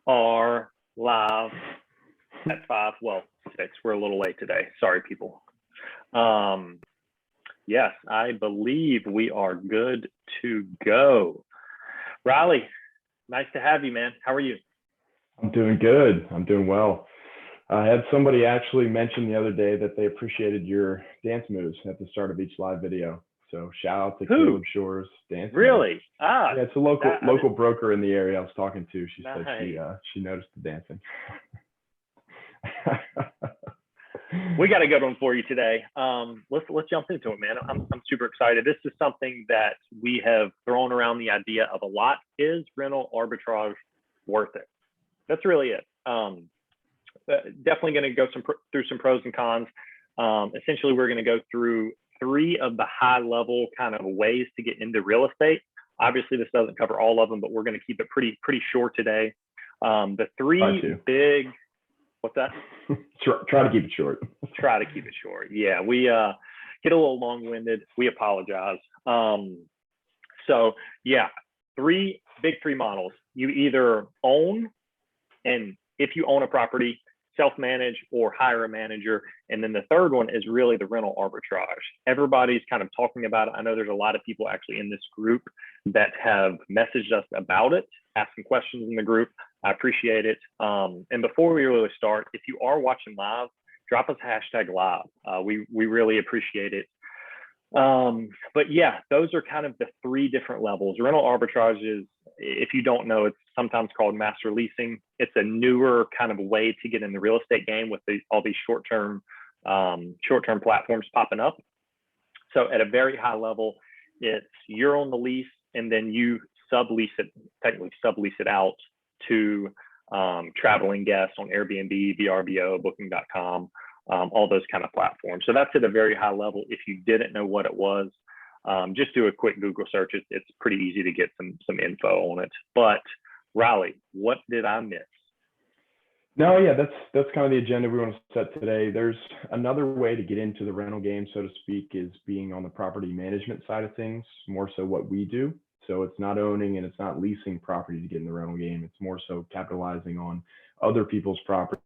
Are live at 5, well, 6. We're a little late today. Sorry, people. Yes, I believe we are good to go. Riley, nice to have you, man. How are you? I'm doing good. I'm doing well. I had somebody actually mention the other day that they appreciated your dance moves at the start of each live video. So shout out to Who? Caleb Shore's dance moves. Really? Yeah, it's a local broker in the area I was talking to. She said she noticed the dancing. We got a good one for you today. Let's jump into it, man. I'm super excited. This is something that we have thrown around the idea of a lot. Is rental arbitrage worth it? That's really it. Definitely going to go through some pros and cons. Essentially, we're going to go through 3 of the high level kind of ways to get into real estate. Obviously, this doesn't cover all of them, but we're going to keep it pretty short today. The 3 big. What's that? Try to keep it short. Try to keep it short. Yeah, we get a little long-winded. We apologize. So yeah, 3 models. You either own, and if you own a property, self-manage or hire a manager. And then the third one is really the rental arbitrage. Everybody's kind of talking about it. I know there's a lot of people actually in this group that have messaged us about it, asking questions in the group. I appreciate it. And before we really start, if you are watching live, drop us #live. We really appreciate it. But yeah, those are kind of the 3 different levels. Rental arbitrage is, if you don't know, it's sometimes called master leasing. It's a newer kind of way to get in the real estate game with all these short-term platforms popping up. So at a very high level, it's you're on the lease and then you technically sublease it out to traveling guests on Airbnb, VRBO, Booking.com, all those kind of platforms. So that's at a very high level. If you didn't know what it was, just do a quick Google search. It's pretty easy to get some info on it. But Riley, what did I miss? No, yeah, that's kind of the agenda we want to set today. There's another way to get into the rental game, so to speak, is being on the property management side of things, more so what we do. So it's not owning and it's not leasing property to get in the rental game. It's more so capitalizing on other people's property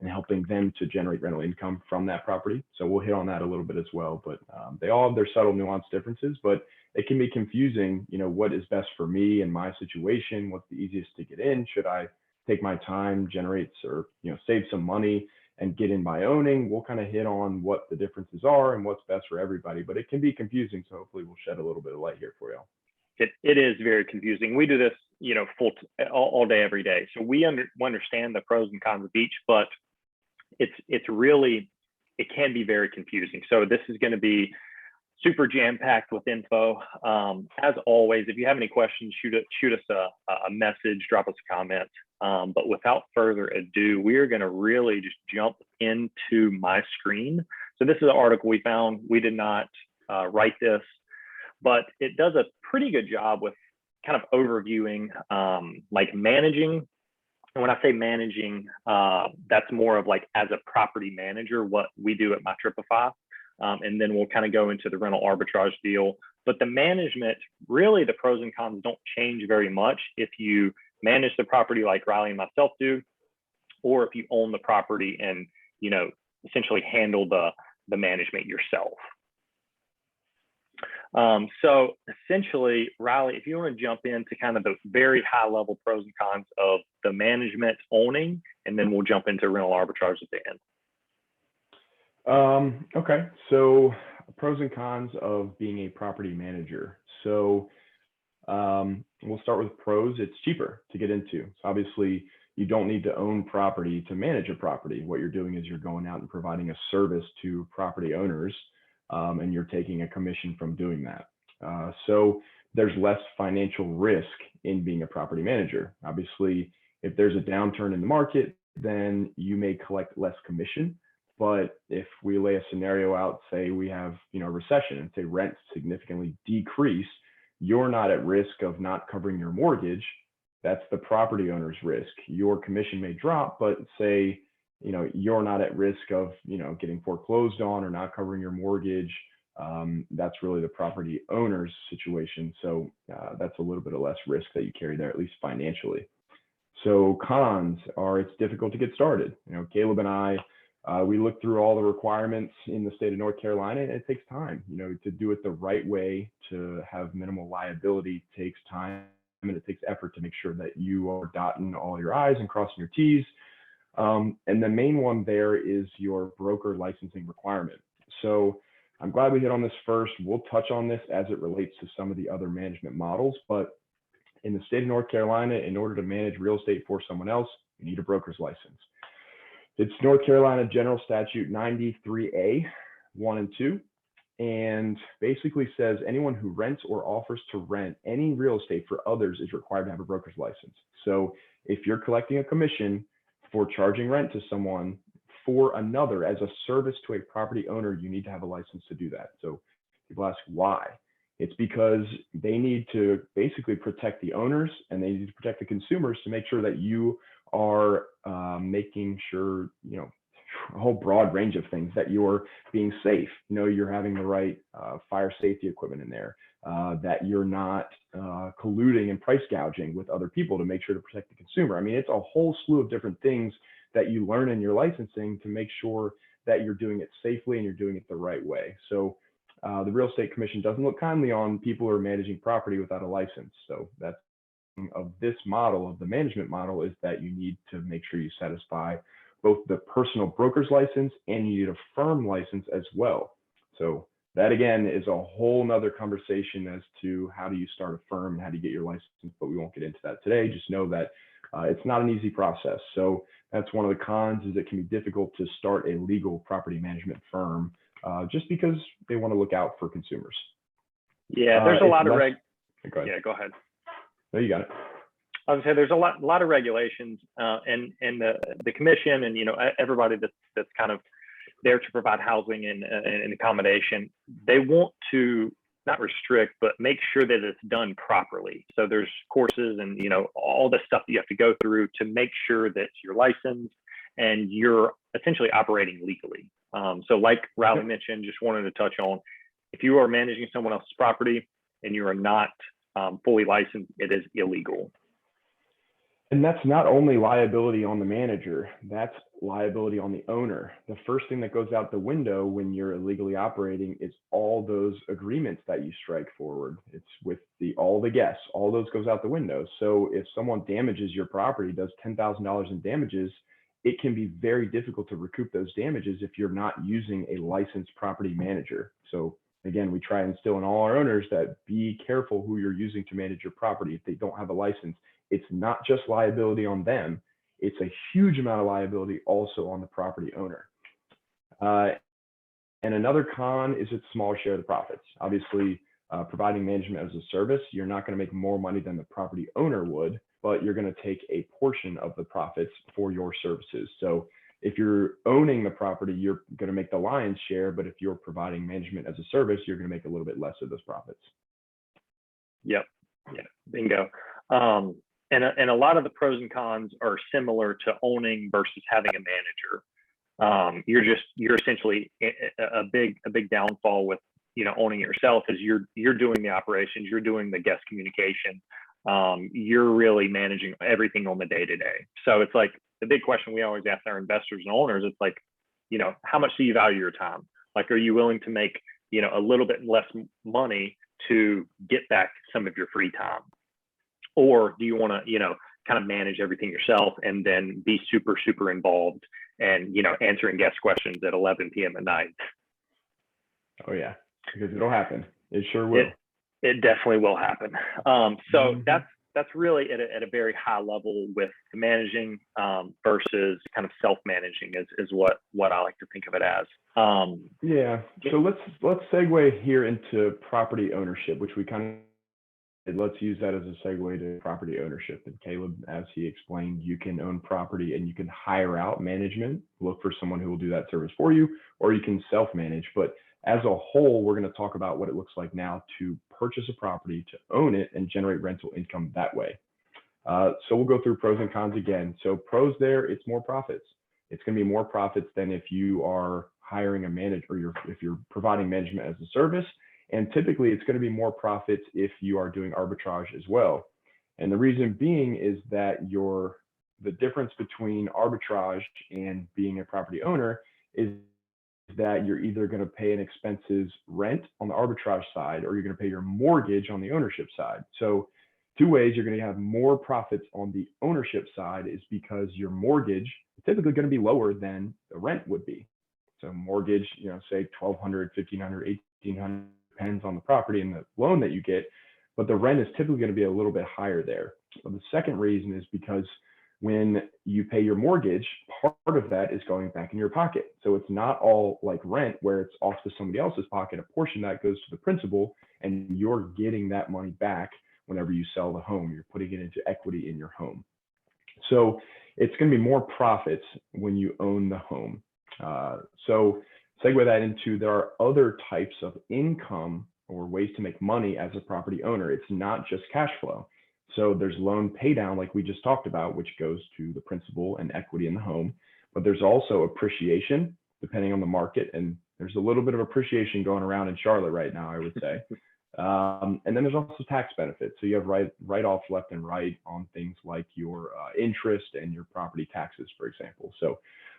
and helping them to generate rental income from that property. So we'll hit on that a little bit as well, but they all have their subtle nuance differences, but it can be confusing, what is best for me and my situation? What's the easiest to get in? Should I take my time, generate or, save some money and get in by owning? We'll kind of hit on what the differences are and what's best for everybody, but it can be confusing. So hopefully we'll shed a little bit of light here for you. It is very confusing. We do this, all day, every day. So we understand the pros and cons of each, but it can be very confusing. So this is going to be super jam-packed with info. As always, if you have any questions, shoot us a message, drop us a comment. But without further ado, we are going to really just jump into my screen. So this is an article we found. We did not write this, but it does a pretty good job with kind of overviewing like managing. And when I say managing, that's more of like as a property manager, what we do at MyTripify. And then we'll kind of go into the rental arbitrage deal. But the management, really the pros and cons don't change very much if you manage the property like Riley and myself do, or if you own the property and, essentially handle the management yourself. So essentially, Riley, if you want to jump into kind of the very high level pros and cons of the management owning, and then we'll jump into rental arbitrage at the end. Okay. So pros and cons of being a property manager. So we'll start with pros. It's cheaper to get into. So obviously you don't need to own property to manage a property. What you're doing is you're going out and providing a service to property owners. And you're taking a commission from doing that. So there's less financial risk in being a property manager. Obviously, if there's a downturn in the market, then you may collect less commission. But if we lay a scenario out, say we have a recession and say rents significantly decrease, you're not at risk of not covering your mortgage. That's the property owner's risk. Your commission may drop, but say you're not at risk of, getting foreclosed on or not covering your mortgage. That's really the property owner's situation. So that's a little bit of less risk that you carry there, at least financially. So cons are it's difficult to get started. Caleb and I, we look through all the requirements in the state of North Carolina, and it takes time. To do it the right way, to have minimal liability takes time, and it takes effort to make sure that you are dotting all your I's and crossing your T's. And the main one there is your broker licensing requirement. So I'm glad we hit on this first. We'll touch on this as it relates to some of the other management models, but in the state of North Carolina, in order to manage real estate for someone else, you need a broker's license. It's North Carolina General Statute 93A 1 and 2, and basically says anyone who rents or offers to rent any real estate for others is required to have a broker's license. So if you're collecting a commission for charging rent to someone for another as a service to a property owner, you need to have a license to do that. So people ask why. It's because they need to basically protect the owners, and they need to protect the consumers to make sure that you are making sure, a whole broad range of things, that you're being safe, you're having the right fire safety equipment in there, that you're not colluding and price gouging with other people to make sure to protect the consumer. I mean, it's a whole slew of different things that you learn in your licensing to make sure that you're doing it safely and you're doing it the right way. So the Real Estate Commission doesn't look kindly on people who are managing property without a license. So that's of this model, of the management model, is that you need to make sure you satisfy both the personal broker's license and you need a firm license as well. So that again is a whole nother conversation as to how do you start a firm and how do you get your license, but we won't get into that today. Just know that it's not an easy process. So that's one of the cons, is it can be difficult to start a legal property management firm just because they want to look out for consumers. Yeah, there's a lot of Go ahead. Yeah, go ahead. No, you got it. I would say there's a lot of regulations, and the commission, and everybody that's kind of there to provide housing and accommodation. They want to not restrict, but make sure that it's done properly. So there's courses and all the stuff that you have to go through to make sure that you're licensed and you're essentially operating legally. So like Riley mentioned, just wanted to touch on, if you are managing someone else's property and you are not fully licensed, it is illegal. And that's not only liability on the manager, that's liability on the owner. The first thing that goes out the window when you're illegally operating is all those agreements that you strike forward. It's with all the guests, all those goes out the window. So if someone damages your property, does $10,000 in damages, it can be very difficult to recoup those damages if you're not using a licensed property manager. So again, we try and instill in all our owners that be careful who you're using to manage your property. If they don't have a license, it's not just liability on them, it's a huge amount of liability also on the property owner. And another con is its small share of the profits. Obviously, providing management as a service, you're not going to make more money than the property owner would, but you're going to take a portion of the profits for your services. So if you're owning the property, you're going to make the lion's share, but if you're providing management as a service, you're going to make a little bit less of those profits. Yep. Yeah. Bingo. And a lot of the pros and cons are similar to owning versus having a manager. You're essentially a big downfall with owning it yourself is you're doing the operations, you're doing the guest communication, you're really managing everything on the day-to-day. So it's like the big question we always ask our investors and owners, it's like, how much do you value your time? Like, are you willing to make a little bit less money to get back some of your free time? Or do you want to, kind of manage everything yourself and then be super involved and, answering guest questions at 11 p.m. at night? Oh, yeah, because it'll happen. It sure will. It definitely will happen. So that's really at a very high level with managing versus kind of self-managing is what I like to think of it as. Yeah. So let's segue here into property ownership, which we kind of, let's use that as a segue to property ownership. And Caleb, as he explained, you can own property and you can hire out management, look for someone who will do that service for you, or you can self-manage. But as a whole, we're going to talk about what it looks like now to purchase a property, to own it, and generate rental income that way. So we'll go through pros and cons again. So pros there, it's more profits. It's going to be more profits than if you are hiring a manager, or if you're providing management as a service. And typically, it's going to be more profits if you are doing arbitrage as well. And the reason being is that your the difference between arbitrage and being a property owner is that you're either going to pay an expenses rent on the arbitrage side, or you're going to pay your mortgage on the ownership side. So two ways you're going to have more profits on the ownership side is because your mortgage is typically going to be lower than the rent would be. So mortgage, say $1,200, $1,500, $1,800, depends on the property and the loan that you get, but the rent is typically going to be a little bit higher there. But the second reason is because when you pay your mortgage, part of that is going back in your pocket. So it's not all like rent where it's off to somebody else's pocket. A portion of that goes to the principal, and you're getting that money back whenever you sell the home. You're putting it into equity in your home. So it's going to be more profits when you own the home. So segue that into, there are other types of income or ways to make money as a property owner. It's not just cash flow. So there's loan pay down, like we just talked about, which goes to the principal and equity in the home. But there's also appreciation, depending on the market. And there's a little bit of appreciation going around in Charlotte right now, I would say. And then there's also tax benefits. So you have write-offs left and right on things like your interest and your property taxes, for example. So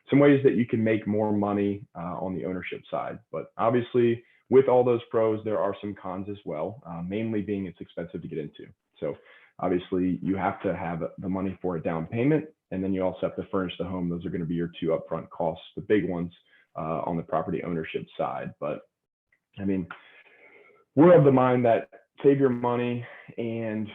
some ways that you can make more money on the ownership side. But obviously, with all those pros, there are some cons as well, mainly being it's expensive to get into. So obviously, you have to have the money for a down payment, and then you also have to furnish the home. Those are going to be your two upfront costs, the big ones on the property ownership side. But I mean, we're of the mind that save your money and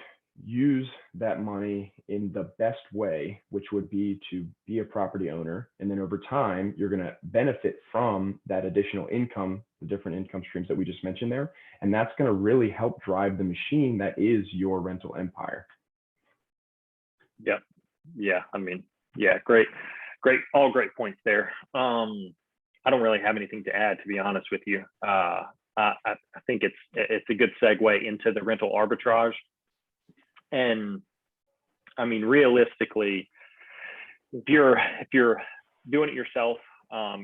use that money in the best way, which would be to be a property owner. And then over time, you're going to benefit from that additional income, the different income streams that we just mentioned there. And that's going to really help drive the machine that is your rental empire. Yep. Yeah. I mean, yeah, great. All great points there. I don't really have anything to add, to be honest with you. I think it's a good segue into the rental arbitrage. And I mean, realistically, if you're doing it yourself,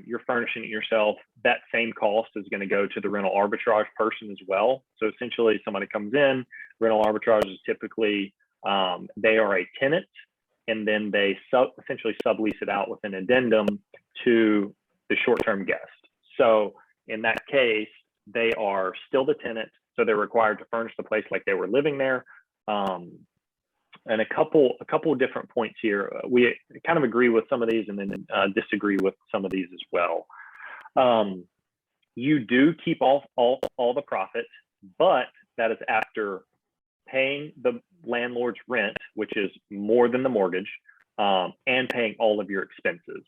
you're furnishing it yourself, that same cost is going to go to the rental arbitrage person as well. So essentially, somebody comes in, rental arbitrage is typically they are a tenant, and then they essentially sublease it out with an addendum to the short-term guest. So in that case, they are still the tenant, so they're required to furnish the place like they were living there. And a couple of different points here. We kind of agree with some of these and then disagree with some of these as well. You do keep all the profit, but that is after paying the landlord's rent, which is more than the mortgage, and paying all of your expenses.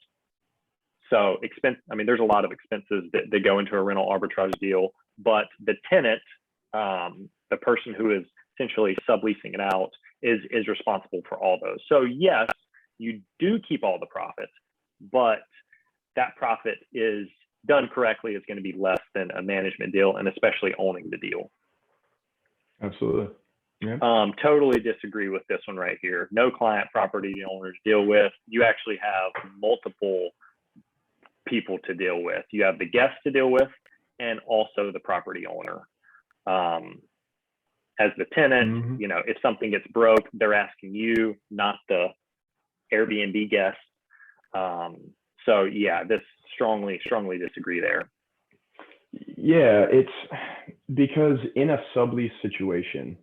So there's a lot of expenses that go into a rental arbitrage deal, but the tenant, the person who is essentially subleasing it out, is responsible for all those. So yes, you do keep all the profits, but that profit is done correctly is going to be less than a management deal, and especially owning the deal. Absolutely. Yeah. Totally disagree with this one right here. No client property owners deal with. You actually have multiple people to deal with. You have the guest to deal with, and also the property owner. As the tenant, if something gets broke, they're asking you, not the Airbnb guest. So yeah, this strongly disagree there. Yeah, it's because in a sublease situation,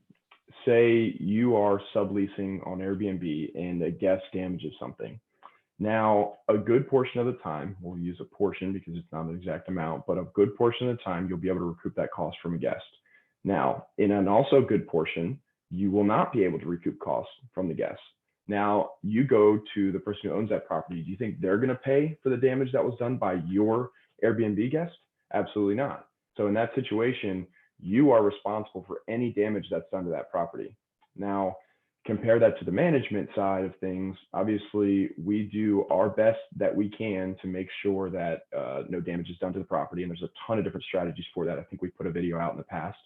say you are subleasing on Airbnb and a guest damages something. Now, a good portion of the time, we'll use a portion because it's not an exact amount, but a good portion of the time, you'll be able to recoup that cost from a guest. Now, in an also good portion, you will not be able to recoup costs from the guest. Now, you go to the person who owns that property. Do you think they're going to pay for the damage that was done by your Airbnb guest? Absolutely not. So in that situation, you are responsible for any damage that's done to that property. Now, compare that to the management side of things. Obviously, we do our best that we can to make sure that no damage is done to the property. And there's a ton of different strategies for that. I think we put a video out in the past.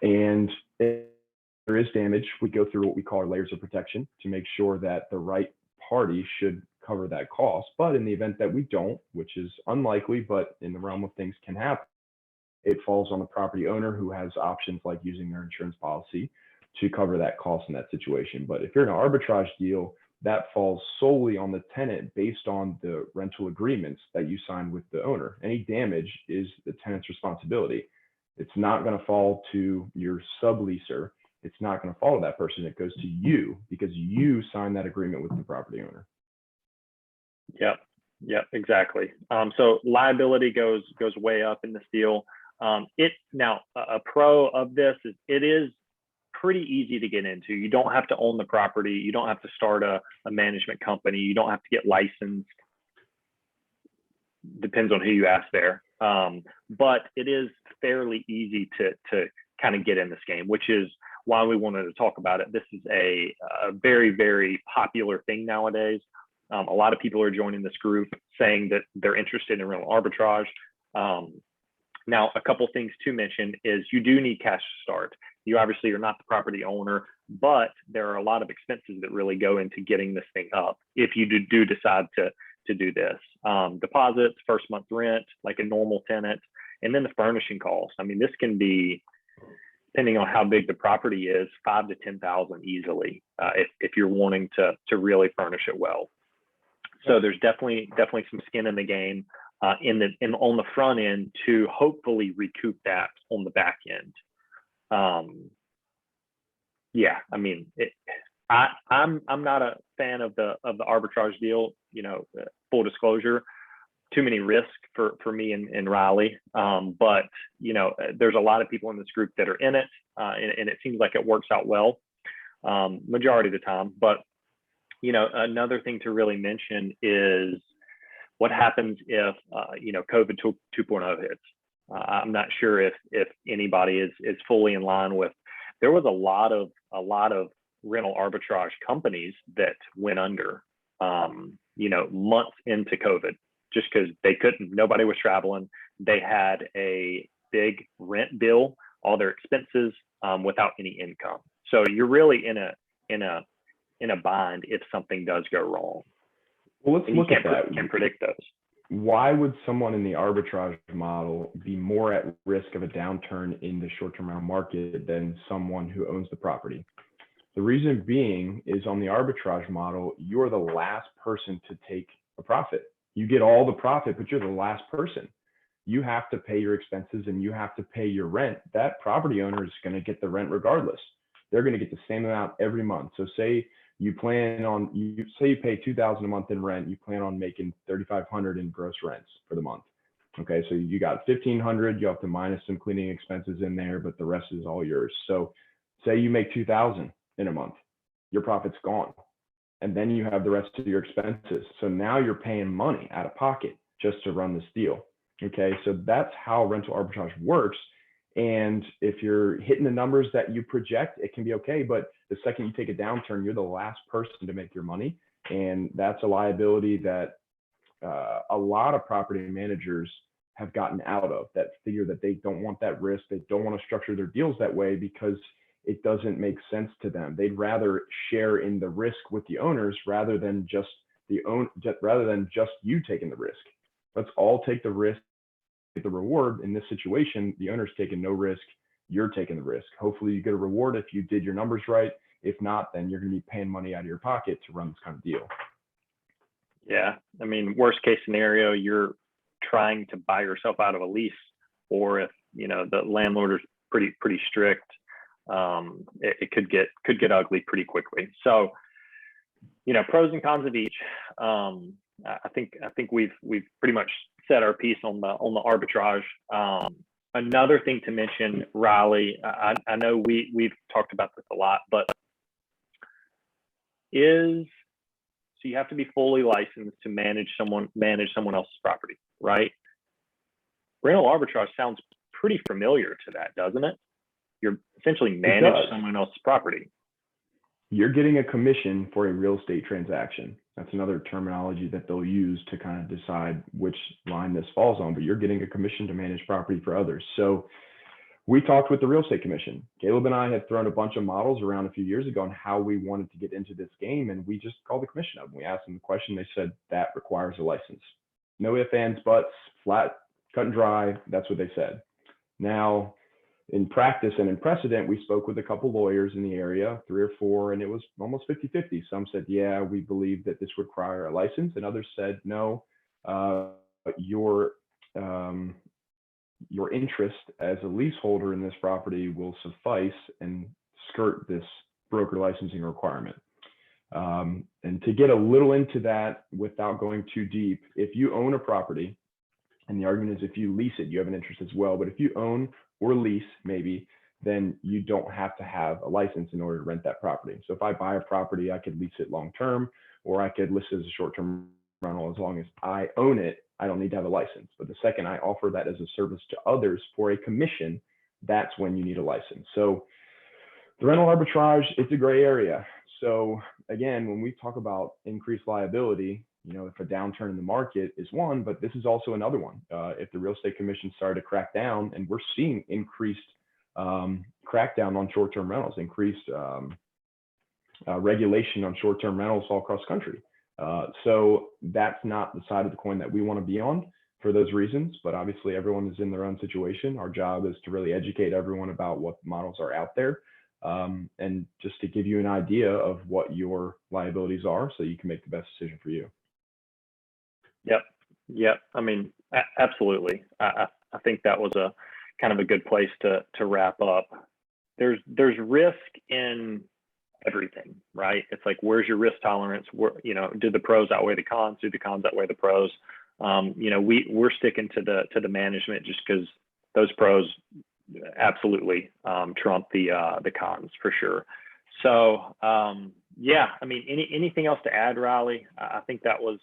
And if there is damage, we go through what we call our layers of protection to make sure that the right party should cover that cost. But in the event that we don't, which is unlikely, but in the realm of things can happen, it falls on the property owner, who has options like using their insurance policy to cover that cost in that situation. But if you're in an arbitrage deal, that falls solely on the tenant based on the rental agreements that you signed with the owner. Any damage is the tenant's responsibility. It's not going to fall to your subleaser. It's not going to fall to that person. It goes to you because you signed that agreement with the property owner. Yep, exactly. So liability goes way up in this deal. Now a pro of this is it is pretty easy to get into. You don't have to own the property. You don't have to start a management company. You don't have to get licensed. Depends on who you ask there. But it is fairly easy to kind of get in this game, which is why we wanted to talk about it. This is a very, very popular thing nowadays. A lot of people are joining this group saying that they're interested in rental arbitrage. Now, a couple things to mention is you do need cash to start. You obviously are not the property owner, but there are a lot of expenses that really go into getting this thing up if you do decide to do this. Deposits, first month rent, like a normal tenant, and then the furnishing costs. I mean, this can be, depending on how big the property is, $5,000 to $10,000 easily if you're wanting to really furnish it well. So there's definitely some skin in the game on the front end to hopefully recoup that on the back end. Yeah, I mean, I'm not a fan of the arbitrage deal. You know, full disclosure, too many risks for me and Riley. But you know, there's a lot of people in this group that are in it, and it seems like it works out well majority of the time. But you know, another thing to really mention is what happens if you know, COVID 2.0 hits. I'm not sure if anybody is fully in line with. There was a lot of rental arbitrage companies that went under, you know, months into COVID, just because they couldn't. Nobody was traveling. They had a big rent bill, all their expenses, without any income. So you're really in a bind if something does go wrong. Well, let's look at that. You can't predict those. Why would someone in the arbitrage model be more at risk of a downturn in the short-term rental market than someone who owns the property? The reason being is on the arbitrage model, you're the last person to take a profit. You get all the profit, but you're the last person. You have to pay your expenses and you have to pay your rent. That property owner is going to get the rent regardless. They're going to get the same amount every month. So say you pay $2,000 a month in rent, you plan on making $3,500 in gross rents for the month. Okay, so you got $1,500, you have to minus some cleaning expenses in there, but the rest is all yours. So say you make $2,000 in a month, your profit's gone. And then you have the rest of your expenses. So now you're paying money out of pocket just to run this deal. Okay, so that's how rental arbitrage works. And if you're hitting the numbers that you project, it can be okay. But the second you take a downturn, you're the last person to make your money. And that's a liability that a lot of property managers have gotten out of, that figure that they don't want that risk. They don't want to structure their deals that way because it doesn't make sense to them. They'd rather share in the risk with the owners rather than just you taking the risk. Let's all take the risk, get the reward. In this situation, the owner's taking no risk, you're taking the risk. Hopefully you get a reward if you did your numbers right. If not, then you're going to be paying money out of your pocket to run this kind of deal. Yeah, I mean, worst case scenario, you're trying to buy yourself out of a lease, or if you know the landlord is pretty strict, it could get ugly pretty quickly. So, you know, pros and cons of each. I think we've pretty much said our piece on the arbitrage. Another thing to mention, Riley, I know we've talked about this a lot, but so you have to be fully licensed to manage someone else's property, right? Rental arbitrage sounds pretty familiar to that, doesn't it? You're essentially managing someone else's property. You're getting a commission for a real estate transaction. That's another terminology that they'll use to kind of decide which line this falls on, but you're getting a commission to manage property for others. So we talked with the real estate commission. Caleb and I had thrown a bunch of models around a few years ago on how we wanted to get into this game, and we just called the commission up. We asked them the question. They said that requires a license. No ifs, ands, buts, flat, cut and dry. That's what they said. Now, in practice and in precedent, we spoke with a couple lawyers in the area, 3 or 4, and it was almost 50-50. Some said, yeah, we believe that this would require a license, and others said, no, your interest as a leaseholder in this property will suffice and skirt this broker licensing requirement. And to get a little into that without going too deep, if you own a property, and the argument is if you lease it, you have an interest as well. But if you own or lease, maybe, then you don't have to have a license in order to rent that property. So if I buy a property, I could lease it long term, or I could list it as a short-term rental. As long as I own it, I don't need to have a license. But the second I offer that as a service to others for a commission, that's when you need a license. So the rental arbitrage, it's a gray area. So again, when we talk about increased liability, you know, if a downturn in the market is one, but this is also another one. If the real estate commission started to crack down, and we're seeing increased crackdown on short-term rentals, increased regulation on short-term rentals all across the country. So that's not the side of the coin that we want to be on for those reasons, but obviously everyone is in their own situation. Our job is to really educate everyone about what models are out there. And just to give you an idea of what your liabilities are so you can make the best decision for you. Yep. I mean, absolutely. I think that was a kind of a good place to wrap up. There's risk in everything, right? It's like, where's your risk tolerance? Where, you know, do the pros outweigh the cons? Do the cons outweigh the pros? You know, we're sticking to the management just because those pros absolutely trump the cons for sure. So yeah, I mean, anything else to add, Riley? I think that was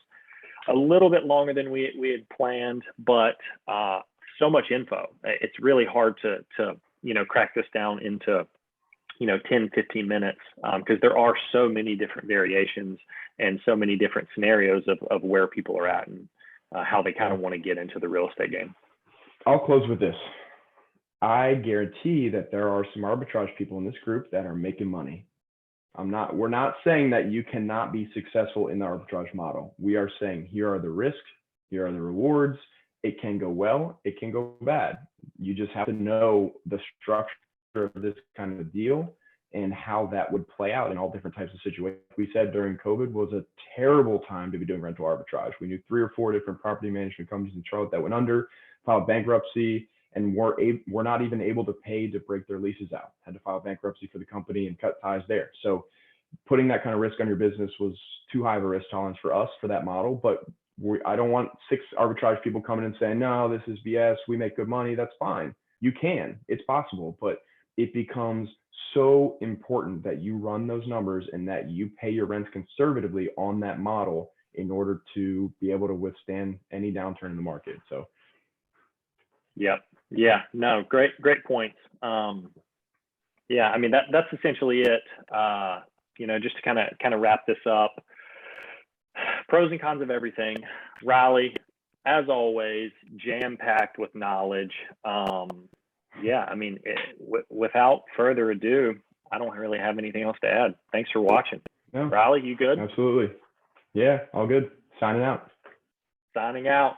a little bit longer than we had planned, but so much info. It's really hard to you know, crack this down into, you know, 10-15 minutes because there are so many different variations and so many different scenarios of where people are at and how they kind of want to get into the real estate game. I'll close with this. I guarantee that there are some arbitrage people in this group that are making money. We're not saying that you cannot be successful in the arbitrage model. We are saying here are the risks, here are the rewards. It can go well, it can go bad. You just have to know the structure of this kind of deal and how that would play out in all different types of situations. We said during COVID was a terrible time to be doing rental arbitrage. We knew 3 or 4 different property management companies in Charlotte that went under, filed bankruptcy, and were not even able to pay to break their leases out. Had to file bankruptcy for the company and cut ties there. So putting that kind of risk on your business was too high of a risk tolerance for us for that model. But I don't want 6 arbitrage people coming and saying, no, this is BS. We make good money. That's fine. You can. It's possible. But it becomes so important that you run those numbers and that you pay your rents conservatively on that model in order to be able to withstand any downturn in the market. So yep. Yeah, no, great points. Yeah, I mean, that's essentially it. You know, just to kind of wrap this up, pros and cons of everything. Riley, as always, jam-packed with knowledge. Yeah, I mean, without further ado, I don't really have anything else to add. Thanks for watching. No, Riley, you good? absolutely. Yeah, all good. Signing out. Signing out.